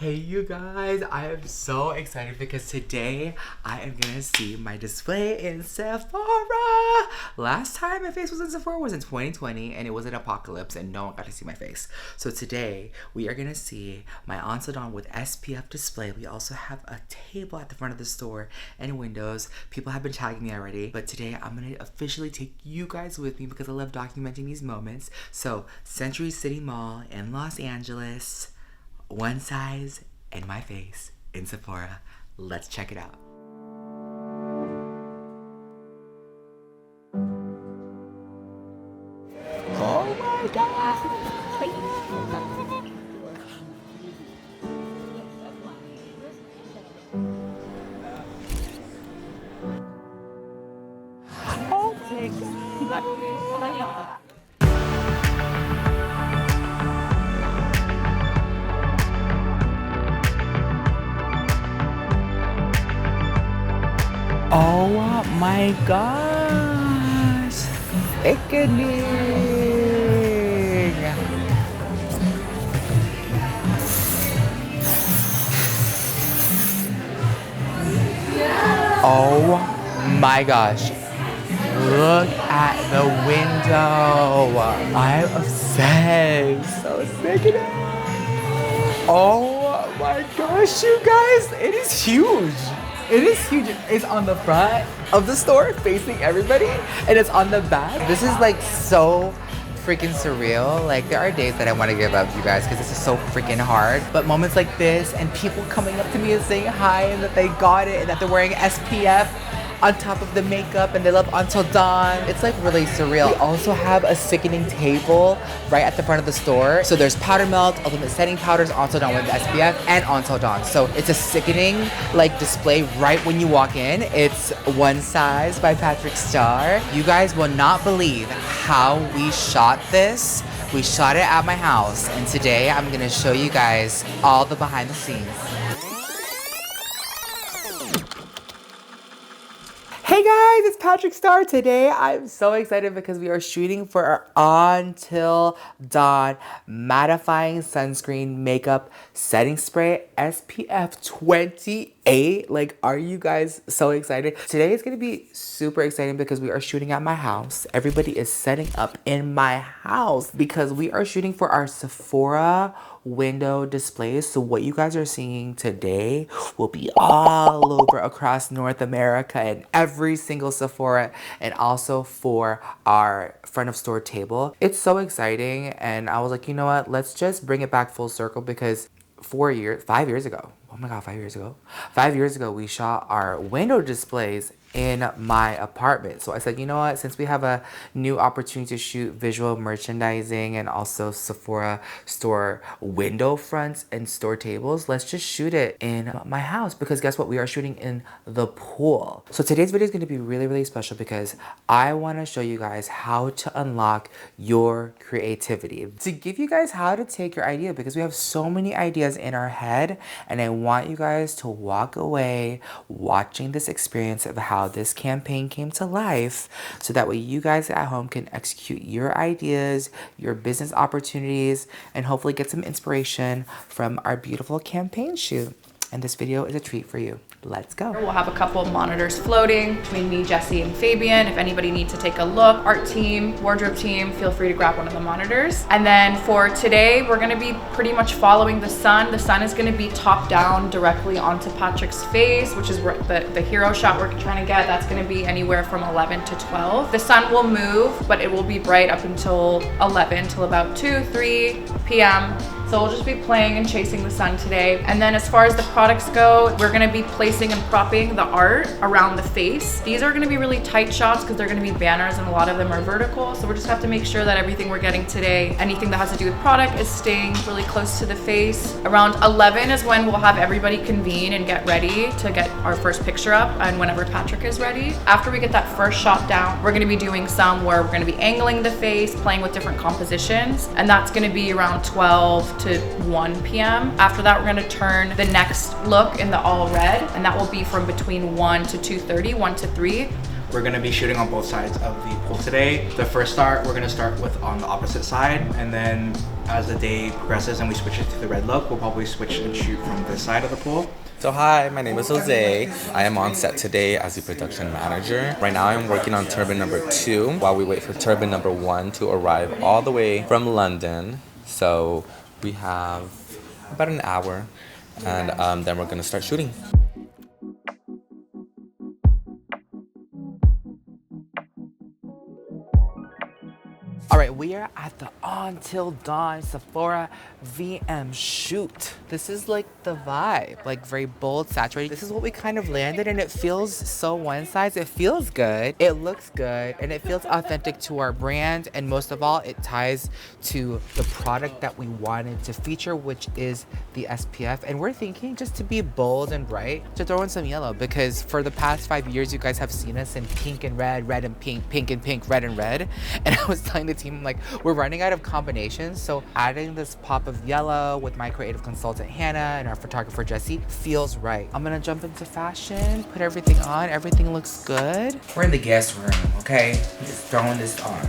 Hey you guys, I am so excited because today I am gonna see my display in Sephora. Last time my face was in Sephora was in 2020 and it was an apocalypse and no one got to see my face. So today we are gonna see my Onsodon with SPF display. We also have a table at the front of the store and windows. People have been tagging me already, but today I'm gonna officially take you guys with me because I love documenting these moments. So Century City Mall in Los Angeles. One size and my face in Sephora. Let's check it out. Oh my god! Oh my god! Oh my gosh, thickening. Oh my gosh, look at the window. I'm obsessed, so thickening. Oh my gosh, you guys, it is huge. It is huge. It's on the front of the store facing everybody and it's on the back. This is like so freaking surreal. Like there are days that I want to give up, you guys, because this is so freaking hard. But moments like this and people coming up to me and saying hi and that they got it and that they're wearing SPF on top of the makeup and they love Until Dawn. It's like really surreal. We also have a sickening table right at the front of the store. So there's Powder Melt, Ultimate Setting Powders, Until Dawn with SPF, and Until Dawn. So it's a sickening like display right when you walk in. It's One Size by PatrickStarrr. You guys will not believe how we shot this. We shot it at my house and today I'm gonna show you guys all the behind the scenes. Hey guys, it's PatrickStarrr. Today I'm so excited because we are shooting for our Until Dawn mattifying sunscreen makeup setting spray SPF 28. Like, are you guys so excited? Today is gonna be super exciting because we are shooting at my house. Everybody is setting up in my house because we are shooting for our Sephora window displays. So what you guys are seeing today will be all over across North America and every single Sephora and also for our front of store table. It's so exciting and I was like, you know what, let's just bring it back full circle because 5 years ago, oh my god, 5 years ago. 5 years ago we shot our window displays in my apartment. So I said, you know what, since we have a new opportunity to shoot visual merchandising and also Sephora store window fronts and store tables, let's just shoot it in my house because guess what, we are shooting in the pool. So today's video is going to be really, really special because I want to show you guys how to unlock your creativity, to give you guys how to take your idea because we have so many ideas in our head and I want you guys to walk away watching this experience of how this campaign came to life so that way you guys at home can execute your ideas, your business opportunities, and hopefully get some inspiration from our beautiful campaign shoot. And this video is a treat for you. Let's go. We'll have a couple of monitors floating between me, Jesse, and Fabian. If anybody needs to take a look, art team, wardrobe team, feel free to grab one of the monitors. And then for today, we're gonna be pretty much following the sun. The sun is gonna be top down directly onto Patrick's face, which is the hero shot we're trying to get. That's gonna be anywhere from 11 to 12. The sun will move, but it will be bright up until 11, till about 2, 3 p.m. So we'll just be playing and chasing the sun today. And then as far as the products go, we're gonna be placing and propping the art around the face. These are gonna be really tight shots because they're gonna be banners and a lot of them are vertical. So we just have to make sure that everything we're getting today, anything that has to do with product is staying really close to the face. Around 11 is when we'll have everybody convene and get ready to get our first picture up and whenever Patrick is ready. After we get that first shot down, we're gonna be doing some where we're gonna be angling the face, playing with different compositions. And that's gonna be around 12 to 1 p.m. After that, we're gonna turn the next look in the all red, and that will be from between 1 to 2:30, 1 to 3. We're gonna be shooting on both sides of the pool today. The first start, we're gonna start with on the opposite side, and then as the day progresses and we switch it to the red look, we'll probably switch and shoot from this side of the pool. So hi, my name is Jose. I am on set today as the production manager. Right now I'm working on turbine number 2 while we wait for turbine number 1 to arrive all the way from London. So we have about an hour and then we're gonna start shooting. All right, we are at the Until Dawn Sephora VM shoot. This is like the vibe, like very bold, saturated. This is what we kind of landed, and it feels so one size. It feels good, it looks good, and it feels authentic to our brand. And most of all, it ties to the product that we wanted to feature, which is the SPF. And we're thinking just to be bold and bright, to throw in some yellow, because for the past 5 years, you guys have seen us in pink and red, red and pink, pink and pink, red and red. And I was telling the team, like, we're running out of combinations, so adding this pop of yellow with my creative consultant Hannah and our photographer Jesse feels right. I'm gonna jump into fashion, put everything on. Everything looks good. We're in the guest room, okay? I'm just throwing this on.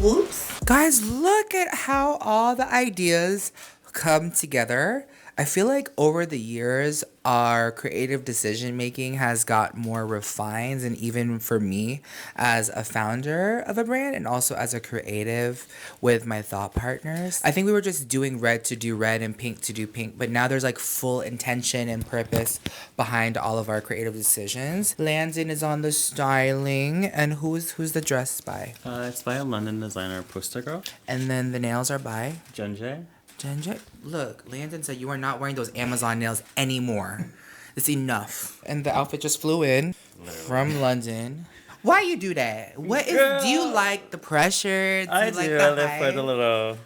Whoops. Guys, look at how all the ideas come together. I feel like over the years, our creative decision making has got more refined, and even for me as a founder of a brand and also as a creative with my thought partners, I think we were just doing red to do red and pink to do pink, but now there's like full intention and purpose behind all of our creative decisions. Landon is on the styling, and who's the dress by? It's by a London designer, Poster Girl. And then the nails are by Jenjay. Ginger. Look, Landon said you are not wearing those Amazon nails anymore. It's enough. And the outfit just flew in from London. Why you do that? What is? Girl. Do you like the pressure? Do I you do. like I the live for hype? the little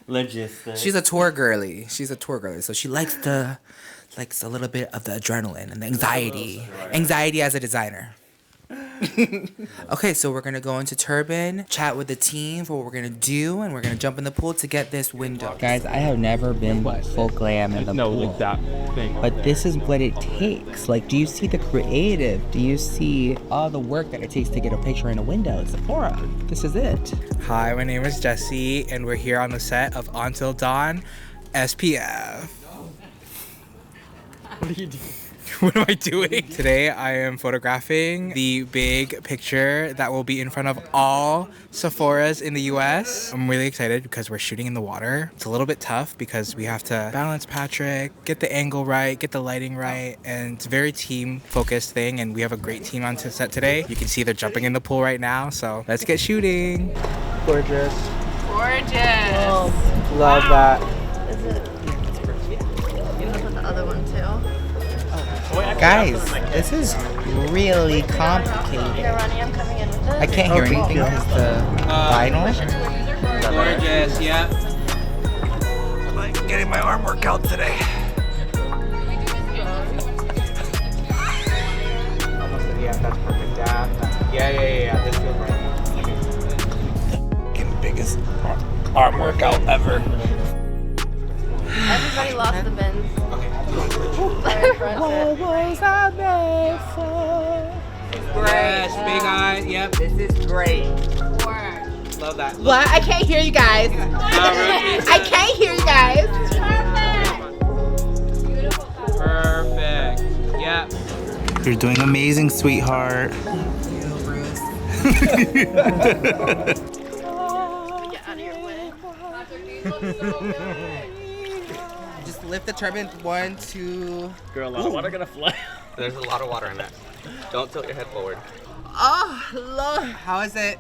logistics. She's a tour girly. So she likes a little bit of the adrenaline and the anxiety. Anxiety as a designer. Okay, so we're gonna go into Turban, chat with the team for what we're gonna do, and we're gonna jump in the pool to get this window. Guys, I have never been full glam in the pool. like that thing. But this is what it takes. Like, do you see the creative? Do you see all the work that it takes to get a picture in a window? Sephora. This is it. Hi, my name is Jesse, and we're here on the set of Until Dawn SPF. What are you doing? What am I doing? Today I am photographing the big picture that will be in front of all Sephoras in the US. I'm really excited because we're shooting in the water. It's a little bit tough because we have to balance Patrick, get the angle right, get the lighting right, and it's a very team focused thing, and we have a great team on set today. You can see they're jumping in the pool right now, so let's get shooting. Gorgeous. Gorgeous. Oh, love that. Is it? You can put the other one too. Guys, this is really complicated. Here, Ronnie, I'm coming in with it. I can't hear anything because the vinyl. Gorgeous, yeah. I'm like getting my arm workout today. Yeah, that's perfect. Yeah. This feels right. Getting biggest arm workout ever. Everybody lost the bins. What was I made for? Yes, big eyes, yep. This is great. Love that. What? I can't hear you guys. I can't hear you guys. Perfect. Yep. You're doing amazing, sweetheart. Get out of your way. Just lift the turban. 1, 2. Girl, a lot of water gonna fly. There's a lot of water in that. Don't tilt your head forward. Oh, Lord. How is it?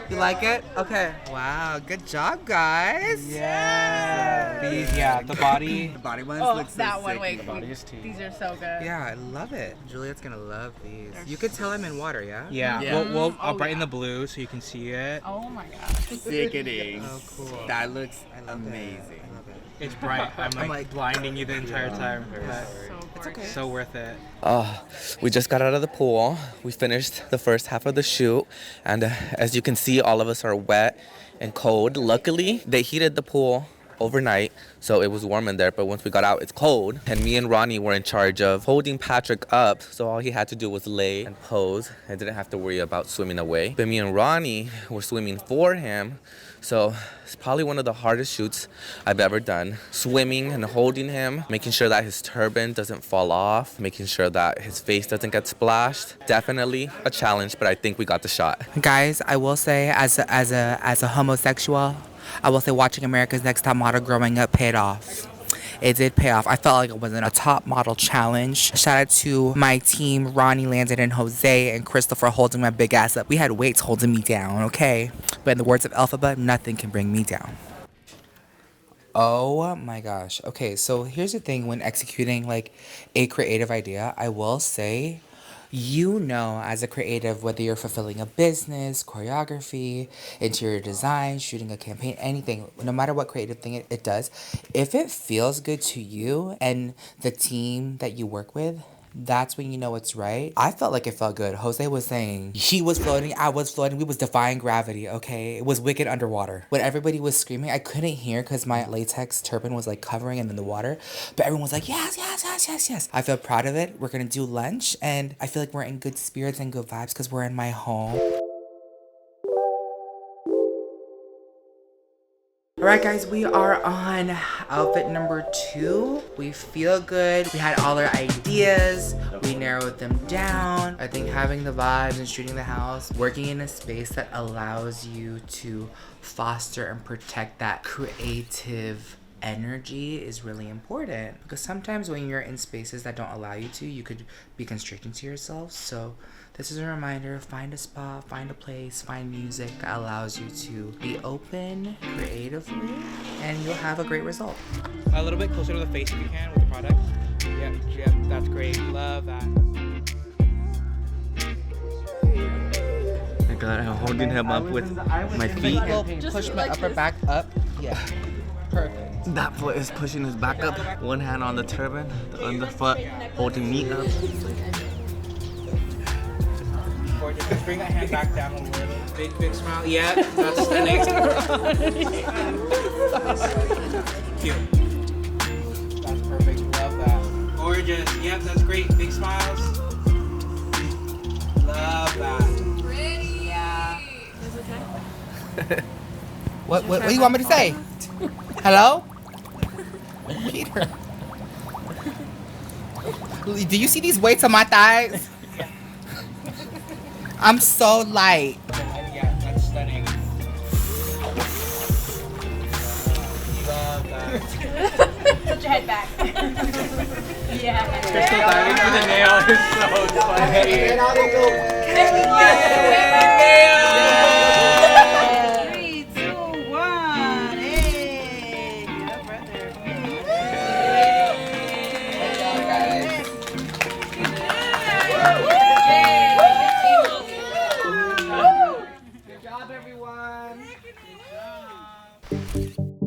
You like it? Okay. Wow, good job, guys. Yeah. These, yeah, the body. The body ones Oh, look so that one. sick. Wait, The body is tea. these are so good. Yeah, I love it. Juliet's gonna love these. You could tell I'm in water, yeah? Yeah, Yeah. I'll Oh, brighten yeah. the blue so you can see it. Oh my gosh. Sickening. Oh, cool. That looks I love amazing. It. I love it. It's bright. I'm like blinding you the entire time. But So gorgeous. so worth it. We just got out of the pool. We finished the first half of the shoot, and as you can see, all of us are wet and cold. Luckily, they heated the pool overnight, so it was warm in there, but once we got out, it's cold. And me and Ronnie were in charge of holding Patrick up, so all he had to do was lay and pose and didn't have to worry about swimming away. But me and Ronnie were swimming for him, so it's probably one of the hardest shoots I've ever done. Swimming and holding him, making sure that his turban doesn't fall off, making sure that his face doesn't get splashed. Definitely a challenge, but I think we got the shot. Guys, I will say as a homosexual, I will say watching America's Next Top Model growing up paid off. It did pay off. I felt like it wasn't a top model challenge. Shout out to my team, Ronnie, Landon, and Jose, and Crystal for holding my big ass up. We had weights holding me down, okay? But in the words of Alphabet, nothing can bring me down. Oh my gosh. Okay, so here's the thing when executing like a creative idea, I will say, you know, as a creative, whether you're fulfilling a business, choreography, interior design, shooting a campaign, anything, no matter what creative thing it does, if it feels good to you and the team that you work with, that's when you know it's right. I felt like it felt good. Jose was saying he was floating, I was floating, we was defying gravity, okay? It was wicked underwater. When everybody was screaming, I couldn't hear because my latex turban was like covering and in the water, but everyone was like, yes, yes, yes, yes, yes. I feel proud of it. We're gonna do lunch and I feel like we're in good spirits and good vibes because we're in my home. Alright guys, we are on outfit number 2. We feel good. We had all our ideas. We narrowed them down. I think having the vibes and shooting the house, working in a space that allows you to foster and protect that creative energy is really important. Because sometimes when you're in spaces that don't allow you to, you could be constricting to yourself. So this is a reminder, find a spot, find a place, find music that allows you to be open creatively and you'll have a great result. A little bit closer to the face if you can with the product. Yep, that's great. Love that. I got I'm holding him up with my feet. Push my upper back up. Yeah, perfect. That foot is pushing his back up. One hand on the turban, the underfoot holding me up. Just bring that hand back down a little. Big smile. Yeah, that's stunning. Cute. That's perfect. Love that. Gorgeous. Yep, that's great. Big smiles. Love that. Pretty. Yeah. What do you want me to say? Hello? Peter. Do you see these weights on my thighs? I'm so light. Yeah, that's stunning. Love that. Put your head back. Yeah. Crystal diving for the nail is so funny. Good job, everyone. Good job.